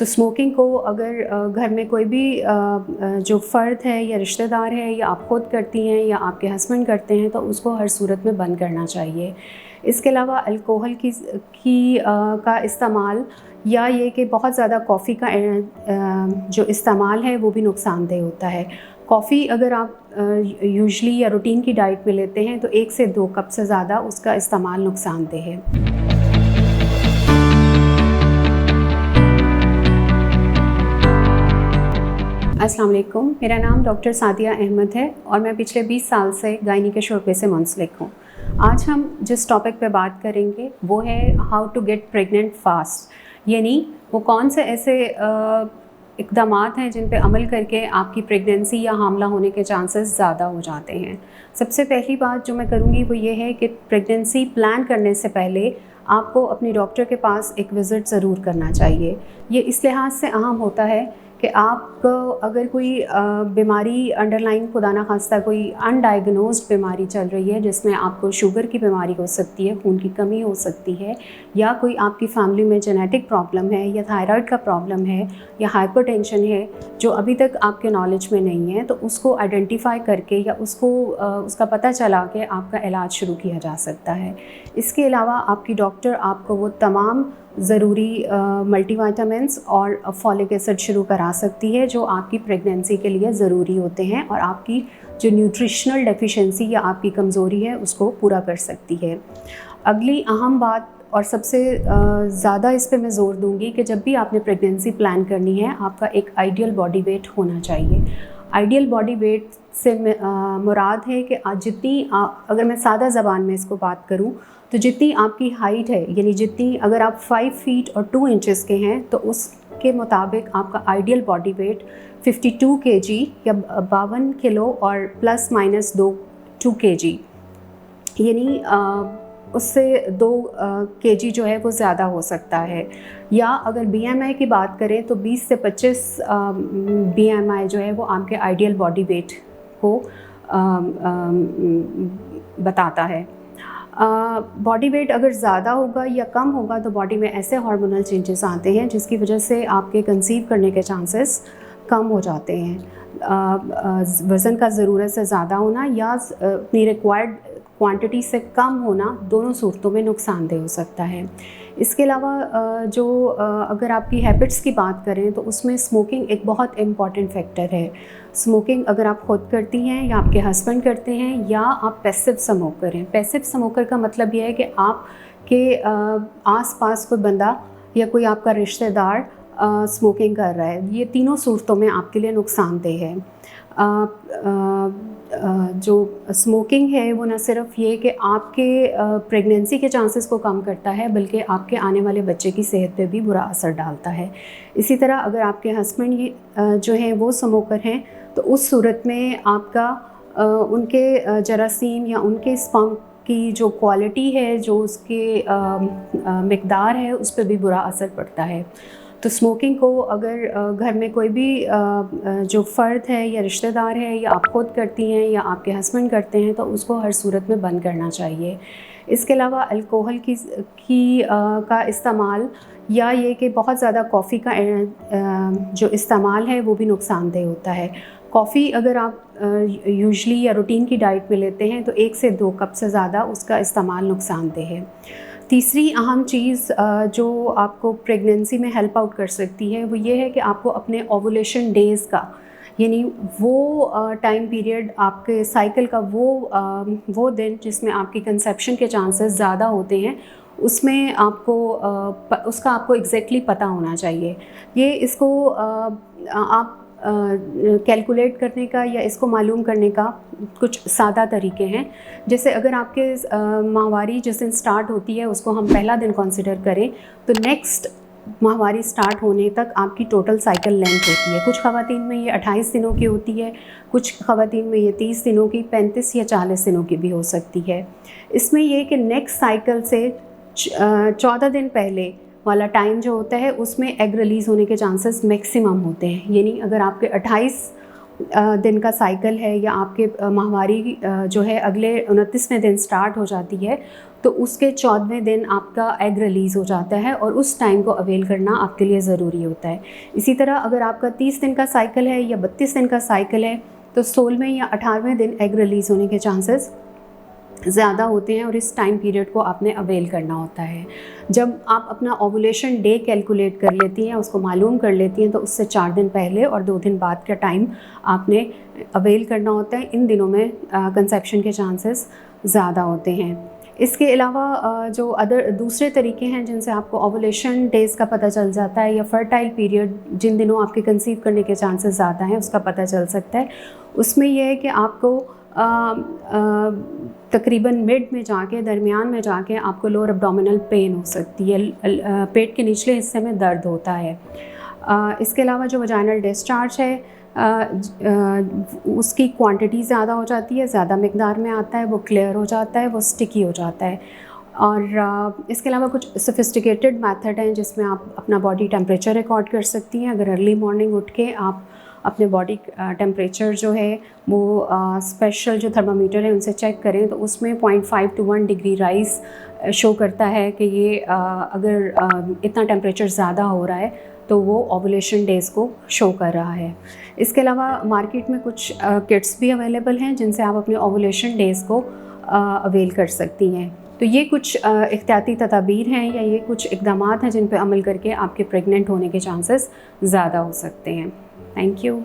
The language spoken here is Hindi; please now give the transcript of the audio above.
तो स्मोकिंग को अगर घर में कोई भी जो फ़र्द है या रिश्तेदार है या आप ख़ुद करती हैं या आपके हस्बैंड करते हैं तो उसको हर सूरत में बंद करना चाहिए। इसके अलावा अल्कोहल का इस्तेमाल या ये कि बहुत ज़्यादा कॉफ़ी का जो इस्तेमाल है वो भी नुकसानदेह होता है। कॉफ़ी अगर आप यूजुअली या रूटीन की डाइट में लेते हैं तो 1 से 2 कप से ज़्यादा उसका इस्तेमाल नुकसानदेह है। अस्सलाम वालेकुम, मेरा नाम डॉक्टर सादिया अहमद है और मैं पिछले 20 साल से गायनी के शोबे से मुंसलिक हूँ। आज हम जिस टॉपिक पे बात करेंगे वो है how to get pregnant fast, यानी वो कौन से ऐसे इक़दामात हैं जिन पे अमल करके आपकी प्रेगनेंसी या हामला होने के चांसेस ज़्यादा हो जाते हैं। सबसे पहली बात जो मैं करूँगी वो ये है कि प्रेगनेंसी प्लान करने से पहले आपको अपने डॉक्टर के पास एक विज़िट ज़रूर करना चाहिए। ये इस लिहाज से अहम होता है कि आपको अगर कोई बीमारी अंडरलाइन खुदा ना खास्ता कोई अनडायग्नोज्ड बीमारी चल रही है जिसमें आपको शुगर की बीमारी हो सकती है, खून की कमी हो सकती है, या कोई आपकी फैमिली में जेनेटिक प्रॉब्लम है या थायराइड का प्रॉब्लम है या हाइपरटेंशन है जो अभी तक आपके नॉलेज में नहीं है, तो उसको आइडेंटिफाई करके या उसका पता चला के आपका इलाज शुरू किया जा सकता है। इसके अलावा आपकी डॉक्टर आपको वो तमाम ज़रूरी मल्टीविटामिन्स और फॉलिक एसिड शुरू करा सकती है जो आपकी प्रेगनेंसी के लिए ज़रूरी होते हैं और आपकी जो न्यूट्रिशनल डेफिशिएंसी या आपकी कमज़ोरी है उसको पूरा कर सकती है। अगली अहम बात और सबसे ज़्यादा इस पे मैं ज़ोर दूंगी कि जब भी आपने प्रेगनेंसी प्लान करनी है आपका एक आइडियल बॉडी वेट होना चाहिए। आइडियल बॉडी वेट से मुराद है कि जितनी अगर मैं सादा ज़बान में इसको बात करूं तो जितनी आपकी हाइट है, यानी जितनी अगर आप 5 फीट और 2 इंचेस के हैं तो उसके मुताबिक आपका आइडियल बॉडी वेट 52 kg या 52 किलो और प्लस माइनस 2 kg, यानी उससे 2 kg जो है वो ज़्यादा हो सकता है। या अगर BMI की बात करें तो 20 से 25 BMI जो है वो आपके आइडियल बॉडी वेट को बताता है। बॉडी वेट अगर ज़्यादा होगा या कम होगा तो बॉडी में ऐसे हार्मोनल चेंजेस आते हैं जिसकी वजह से आपके कंसीव करने के चांसेस कम हो जाते हैं। वज़न का ज़रूरत से ज़्यादा होना या अपनी रिक्वायर्ड क्वांटिटी से कम होना दोनों सूरतों में नुकसानदेह हो सकता है। इसके अलावा अगर आपकी हैबिट्स की बात करें तो उसमें स्मोकिंग एक बहुत इम्पॉर्टेंट फैक्टर है। स्मोकिंग अगर आप खुद करती हैं या आपके हस्बैंड करते हैं या आप पैसिव स्मोकर हैं। पैसिव स्मोकर का मतलब ये है कि आपके आस-पास कोई बंदा या कोई आपका रिश्तेदार स्मोकिंग कर रहा है। ये तीनों सूरतों में आपके लिए नुकसानदेह है। जो स्मोकिंग है वो न सिर्फ ये कि आपके प्रेगनेंसी के चांसेस को कम करता है बल्कि आपके आने वाले बच्चे की सेहत पे भी बुरा असर डालता है। इसी तरह अगर आपके हस्बैंड जो हैं वो स्मोकर हैं तो उस सूरत में आपका उनके जरासीम या उनके स्पर्म की जो क्वालिटी है, जो उसके मिक़दार है, उस पर भी बुरा असर पड़ता है। तो स्मोकिंग को अगर घर में कोई भी जो फ़र्द है या रिश्तेदार है या आप ख़ुद करती हैं या आपके हस्बैंड करते हैं तो उसको हर सूरत में बंद करना चाहिए। इसके अलावा अल्कोहल का इस्तेमाल या ये कि बहुत ज़्यादा कॉफ़ी का जो इस्तेमाल है वो भी नुकसानदेह होता है। कॉफ़ी अगर आप यूजुअली या रूटीन की डाइट में लेते हैं तो 1 से 2 कप से ज़्यादा उसका इस्तेमाल नुकसानदेह है। तीसरी अहम चीज़ जो आपको प्रेगनेंसी में हेल्प आउट कर सकती है वो ये है कि आपको अपने ओवुलेशन डेज़ का, यानी वो टाइम पीरियड आपके साइकिल का वो दिन जिसमें आपकी कंसेप्शन के चांसेस ज़्यादा होते हैं उसमें उसका आपको एग्जैक्टली पता होना चाहिए। ये इसको आप कैलकुलेट करने का या इसको मालूम करने का कुछ सादा तरीके हैं। जैसे अगर आपके माहवारी जिस दिन स्टार्ट होती है उसको हम पहला दिन कंसिडर करें तो नेक्स्ट माहवारी स्टार्ट होने तक आपकी टोटल साइकिल लेंथ होती है। कुछ ख़वातीन में ये 28 दिनों की होती है, कुछ ख़वातीन में ये 30 दिनों की, 35 या 40 दिनों की भी हो सकती है। इसमें ये कि नेक्स्ट साइकिल से 14 दिन पहले वाला टाइम जो होता है उसमें एग रिलीज़ होने के चांसेस मैक्सिमम होते हैं। यानी अगर आपके 28 दिन का साइकिल है या आपके माहवारी जो है अगले 29वें दिन स्टार्ट हो जाती है, तो उसके 14वें दिन आपका एग रिलीज़ हो जाता है और उस टाइम को अवेल करना आपके लिए ज़रूरी होता है। इसी तरह अगर आपका 30 दिन का साइकिल है या 32 दिन का साइकिल है, तो 16वें या 18वें दिन एग रिलीज़ होने के चांसेस ज़्यादा होते हैं और इस टाइम पीरियड को आपने अवेल करना होता है। जब आप अपना ओवुलेशन डे कैलकुलेट कर लेती हैं, उसको मालूम कर लेती हैं, तो उससे 4 दिन पहले और 2 दिन बाद का टाइम आपने अवेल करना होता है। इन दिनों में कंसेप्शन के चांसेस ज़्यादा होते हैं। इसके अलावा जो दूसरे तरीके हैं जिनसे आपको ओवुलेशन डेज़ का पता चल जाता है या फर्टाइल पीरियड जिन दिनों आपके कंसीव करने के चांसेस ज़्यादा हैं उसका पता चल सकता है। उसमें यह है कि आपको तकरीबन मिड में जाके, दरमियान में जाके आपको लोअर एब्डोमिनल पेन हो सकती है, पेट के निचले हिस्से में दर्द होता है। इसके अलावा जो वजाइनल डिस्चार्ज है उसकी क्वांटिटी ज़्यादा हो जाती है, ज़्यादा मिकदार में आता है, वो क्लियर हो जाता है, वो स्टिकी हो जाता है। और इसके अलावा कुछ सोफिस्टिकेटेड मेथड हैं जिसमें आप अपना बॉडी टेम्परेचर रिकॉर्ड कर सकती हैं। अगर अर्ली मॉर्निंग उठ के आप अपने बॉडी टेम्परेचर जो है वो स्पेशल जो थर्मामीटर है उनसे चेक करें, तो उसमें 0.5 to 1 डिग्री राइस शो करता है कि ये अगर इतना टेम्परेचर ज़्यादा हो रहा है तो वो ओवुलेशन डेज़ को शो कर रहा है। इसके अलावा मार्केट में कुछ किट्स भी अवेलेबल हैं जिनसे आप अपने ओवुलेशन डेज़ को अवेल कर सकती हैं। तो ये कुछ एहतियाती तदाबीर हैं या ये कुछ इक़दामात हैं जिन पे अमल करके आपके प्रेग्नेंट होने के चांसेस ज़्यादा हो सकते हैं। Thank you.